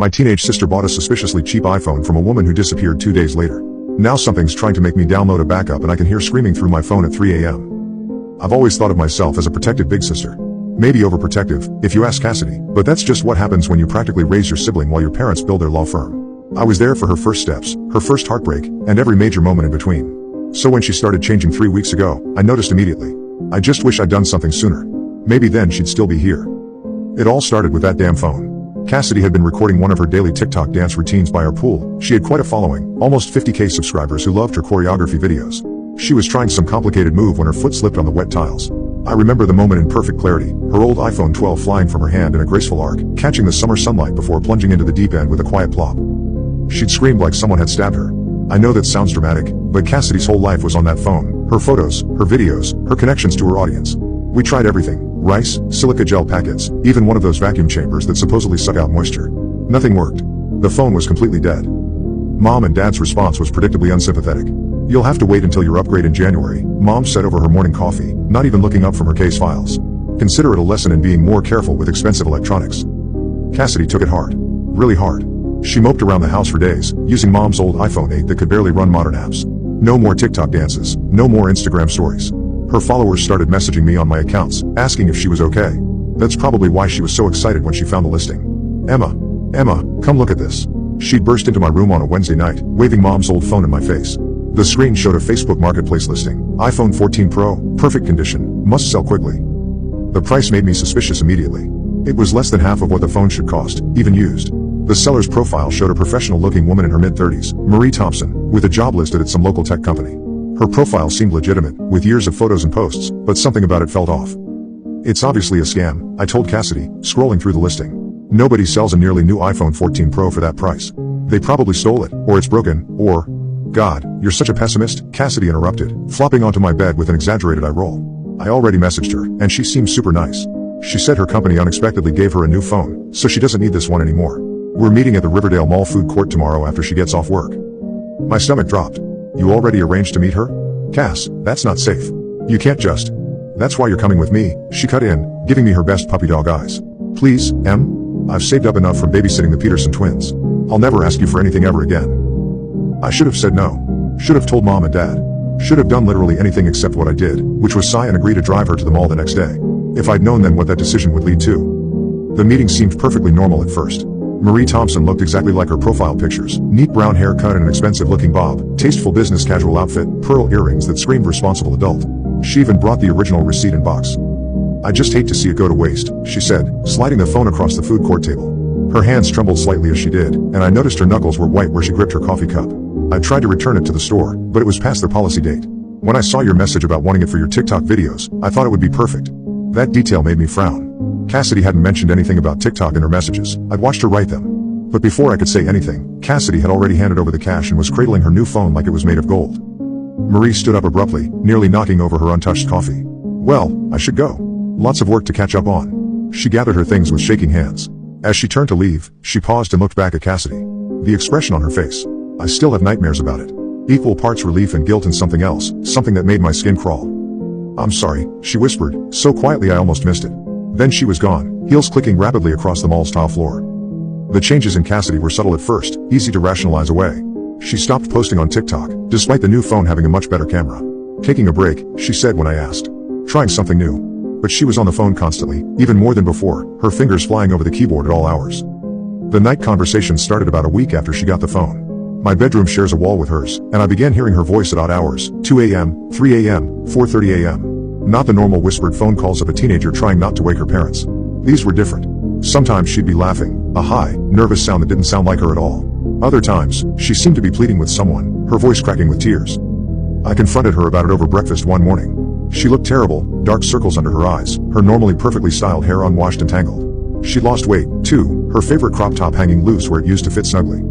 My teenage sister bought a suspiciously cheap iPhone from a woman who disappeared 2 days later. Now something's trying to make me download a backup and I can hear screaming through my phone at 3 a.m. I've always thought of myself as a protective big sister. Maybe overprotective, if you ask Cassidy, but that's just what happens when you practically raise your sibling while your parents build their law firm. I was there for her first steps, her first heartbreak, and every major moment in between. So when she started changing 3 weeks ago, I noticed immediately. I just wish I'd done something sooner. Maybe then she'd still be here. It all started with that damn phone. Cassidy had been recording one of her daily TikTok dance routines by her pool. She had quite a following, almost 50k subscribers who loved her choreography videos. She was trying some complicated move when her foot slipped on the wet tiles. I remember the moment in perfect clarity, her old iPhone 12 flying from her hand in a graceful arc, catching the summer sunlight before plunging into the deep end with a quiet plop. She'd screamed like someone had stabbed her. I know that sounds dramatic, but Cassidy's whole life was on that phone. Her photos, her videos, her connections to her audience. We tried everything. Rice, silica gel packets, even one of those vacuum chambers that supposedly suck out moisture. Nothing worked. The phone was completely dead. Mom and Dad's response was predictably unsympathetic. "You'll have to wait until your upgrade in January," Mom said over her morning coffee, not even looking up from her case files. "Consider it a lesson in being more careful with expensive electronics." Cassidy took it hard. Really hard. She moped around the house for days, using Mom's old iPhone 8 that could barely run modern apps. No more TikTok dances, no more Instagram stories. Her followers started messaging me on my accounts, asking if she was okay. That's probably why she was so excited when she found the listing. Emma, come look at this." She'd burst into my room on a Wednesday night, waving Mom's old phone in my face. The screen showed a Facebook Marketplace listing. iPhone 14 Pro, perfect condition, must sell quickly. The price made me suspicious immediately. It was less than half of what the phone should cost, even used. The seller's profile showed a professional-looking woman in her mid-30s, Marie Thompson, with a job listed at some local tech company. Her profile seemed legitimate, with years of photos and posts, but something about it felt off. "It's obviously a scam," I told Cassidy, scrolling through the listing. "Nobody sells a nearly new iPhone 14 Pro for that price. They probably stole it, or it's broken, or..." "God, you're such a pessimist," Cassidy interrupted, flopping onto my bed with an exaggerated eye roll. I already messaged her, and she seemed super nice. She said her company unexpectedly gave her a new phone, so she doesn't need this one anymore. We're meeting at the Riverdale Mall food court tomorrow after she gets off work. My stomach dropped. "You already arranged to meet her? Cass, that's not safe. You can't just..." "That's why you're coming with me," she cut in, giving me her best puppy dog eyes. "Please, Em? I've saved up enough from babysitting the Peterson twins. I'll never ask you for anything ever again." I should have said no. Should have told Mom and Dad. Should have done literally anything except what I did, which was sigh and agree to drive her to the mall the next day. If I'd known then what that decision would lead to. The meeting seemed perfectly normal at first. Marie Thompson looked exactly like her profile pictures, neat brown haircut and an expensive-looking bob, tasteful business casual outfit, pearl earrings that screamed responsible adult. She even brought the original receipt in box. "I just hate to see it go to waste," she said, sliding the phone across the food court table. Her hands trembled slightly as she did, and I noticed her knuckles were white where she gripped her coffee cup. I tried to return it to the store, but it was past their policy date. "When I saw your message about wanting it for your TikTok videos, I thought it would be perfect." That detail made me frown. Cassidy hadn't mentioned anything about TikTok in her messages. I'd watched her write them. But before I could say anything, Cassidy had already handed over the cash and was cradling her new phone like it was made of gold. Marie stood up abruptly, nearly knocking over her untouched coffee. "Well, I should go. Lots of work to catch up on." She gathered her things with shaking hands. As she turned to leave, she paused and looked back at Cassidy. The expression on her face. I still have nightmares about it. Equal parts relief and guilt and something else, something that made my skin crawl. "I'm sorry," she whispered, so quietly I almost missed it. Then she was gone, heels clicking rapidly across the mall's tile floor. The changes in Cassidy were subtle at first, easy to rationalize away. She stopped posting on TikTok, despite the new phone having a much better camera. "Taking a break," she said when I asked. "Trying something new." But she was on the phone constantly, even more than before, her fingers flying over the keyboard at all hours. The night conversation started about a week after she got the phone. My bedroom shares a wall with hers, and I began hearing her voice at odd hours, 2 a.m., 3 a.m., 4:30 a.m. Not the normal whispered phone calls of a teenager trying not to wake her parents. These were different. Sometimes she'd be laughing, a high, nervous sound that didn't sound like her at all. Other times, she seemed to be pleading with someone, her voice cracking with tears. I confronted her about it over breakfast one morning. She looked terrible, dark circles under her eyes, her normally perfectly styled hair unwashed and tangled. She'd lost weight, too, her favorite crop top hanging loose where it used to fit snugly.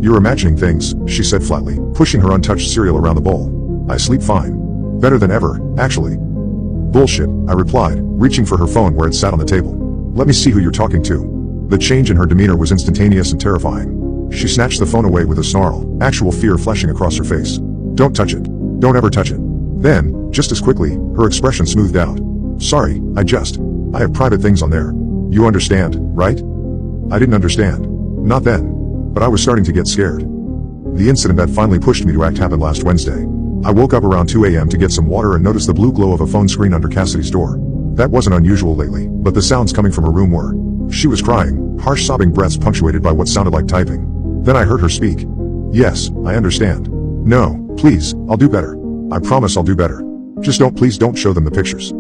"You're imagining things," she said flatly, pushing her untouched cereal around the bowl. "I sleep fine. Better than ever, actually." "Bullshit," I replied, reaching for her phone where it sat on the table. "Let me see who you're talking to." The change in her demeanor was instantaneous and terrifying. She snatched the phone away with a snarl, actual fear flashing across her face. "Don't touch it. Don't ever touch it." Then, just as quickly, her expression smoothed out. "Sorry, I have private things on there. You understand, right?" I didn't understand. Not then. But I was starting to get scared. The incident that finally pushed me to act happened last Wednesday. I woke up around 2 a.m. to get some water and noticed the blue glow of a phone screen under Cassidy's door. That wasn't unusual lately, but the sounds coming from her room were. She was crying, harsh sobbing breaths punctuated by what sounded like typing. Then I heard her speak. Yes, I understand. No, please, I'll do better. I promise I'll do better. Just please don't show them the pictures.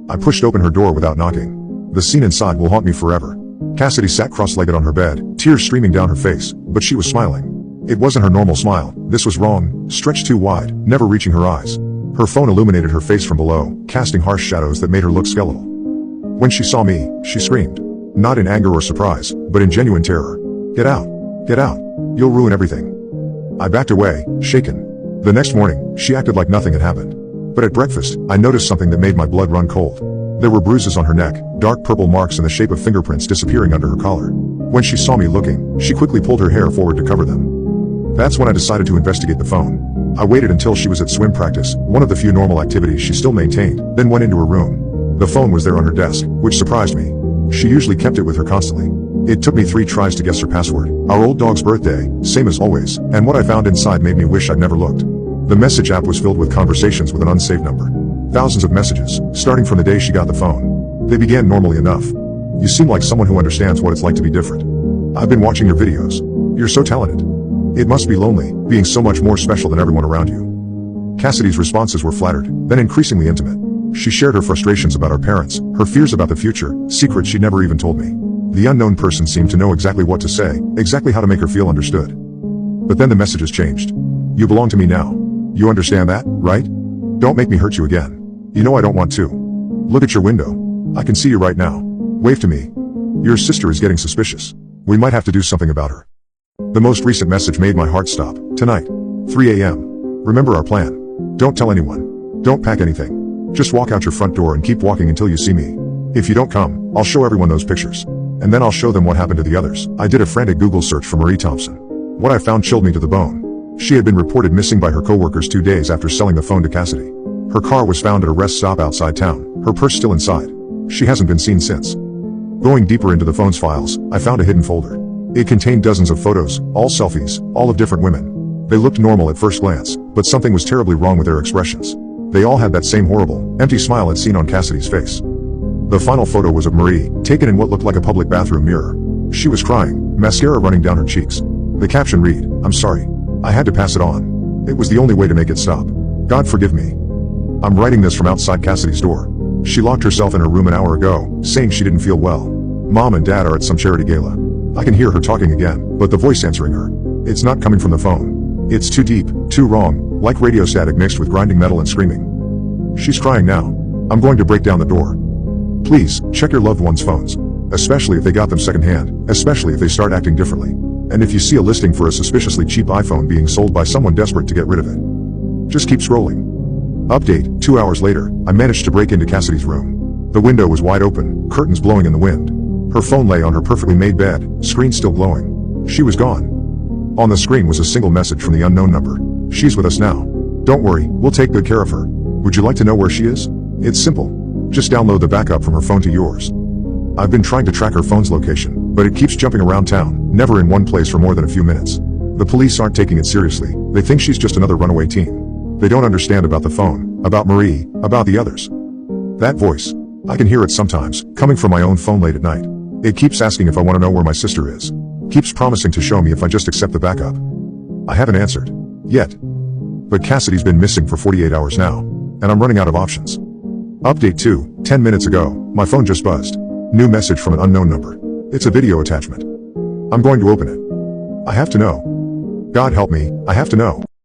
I pushed open her door without knocking. The scene inside will haunt me forever. Cassidy sat cross-legged on her bed, tears streaming down her face, but she was smiling. It wasn't her normal smile. This was wrong, stretched too wide, never reaching her eyes. Her phone illuminated her face from below, casting harsh shadows that made her look skeletal. When she saw me, she screamed. Not in anger or surprise, but in genuine terror. Get out. Get out. You'll ruin everything. I backed away, shaken. The next morning, she acted like nothing had happened. But at breakfast, I noticed something that made my blood run cold. There were bruises on her neck, dark purple marks in the shape of fingerprints disappearing under her collar. When she saw me looking, she quickly pulled her hair forward to cover them. That's when I decided to investigate the phone. I waited until she was at swim practice, one of the few normal activities she still maintained, then went into her room. The phone was there on her desk, which surprised me. She usually kept it with her constantly. It took me 3 tries to guess her password, our old dog's birthday, same as always, and what I found inside made me wish I'd never looked. The message app was filled with conversations with an unsaved number. Thousands of messages, starting from the day she got the phone. They began normally enough. You seem like someone who understands what it's like to be different. I've been watching your videos. You're so talented. It must be lonely, being so much more special than everyone around you. Cassidy's responses were flattered, then increasingly intimate. She shared her frustrations about her parents, her fears about the future, secrets she'd never even told me. The unknown person seemed to know exactly what to say, exactly how to make her feel understood. But then the messages changed. You belong to me now. You understand that, right? Don't make me hurt you again. You know I don't want to. Look at your window. I can see you right now. Wave to me. Your sister is getting suspicious. We might have to do something about her. The most recent message made my heart stop. Tonight. 3 a.m. Remember our plan. Don't tell anyone. Don't pack anything. Just walk out your front door and keep walking until you see me. If you don't come, I'll show everyone those pictures. And then I'll show them what happened to the others. I did a frantic Google search for Marie Thompson. What I found chilled me to the bone. She had been reported missing by her coworkers 2 days after selling the phone to Cassidy. Her car was found at a rest stop outside town, her purse still inside. She hasn't been seen since. Going deeper into the phone's files, I found a hidden folder. It contained dozens of photos, all selfies, all of different women. They looked normal at first glance, but something was terribly wrong with their expressions. They all had that same horrible, empty smile I'd seen on Cassidy's face. The final photo was of Marie, taken in what looked like a public bathroom mirror. She was crying, mascara running down her cheeks. The caption read, "I'm sorry. I had to pass it on. It was the only way to make it stop. God forgive me." I'm writing this from outside Cassidy's door. She locked herself in her room an hour ago, saying she didn't feel well. Mom and Dad are at some charity gala. I can hear her talking again, but the voice answering her. It's not coming from the phone. It's too deep, too wrong, like radio static mixed with grinding metal and screaming. She's crying now. I'm going to break down the door. Please, check your loved ones' phones. Especially if they got them secondhand, especially if they start acting differently. And if you see a listing for a suspiciously cheap iPhone being sold by someone desperate to get rid of it. Just keep scrolling. Update, 2 hours later, I managed to break into Cassidy's room. The window was wide open, curtains blowing in the wind. Her phone lay on her perfectly made bed, screen still glowing. She was gone. On the screen was a single message from the unknown number. She's with us now. Don't worry, we'll take good care of her. Would you like to know where she is? It's simple. Just download the backup from her phone to yours. I've been trying to track her phone's location, but it keeps jumping around town, never in one place for more than a few minutes. The police aren't taking it seriously. They think she's just another runaway teen. They don't understand about the phone, about Marie, about the others. That voice. I can hear it sometimes, coming from my own phone late at night. It keeps asking if I want to know where my sister is. Keeps promising to show me if I just accept the backup. I haven't answered. Yet. But Cassidy's been missing for 48 hours now. And I'm running out of options. Update 2, 10 minutes ago, my phone just buzzed. New message from an unknown number. It's a video attachment. I'm going to open it. I have to know. God help me, I have to know.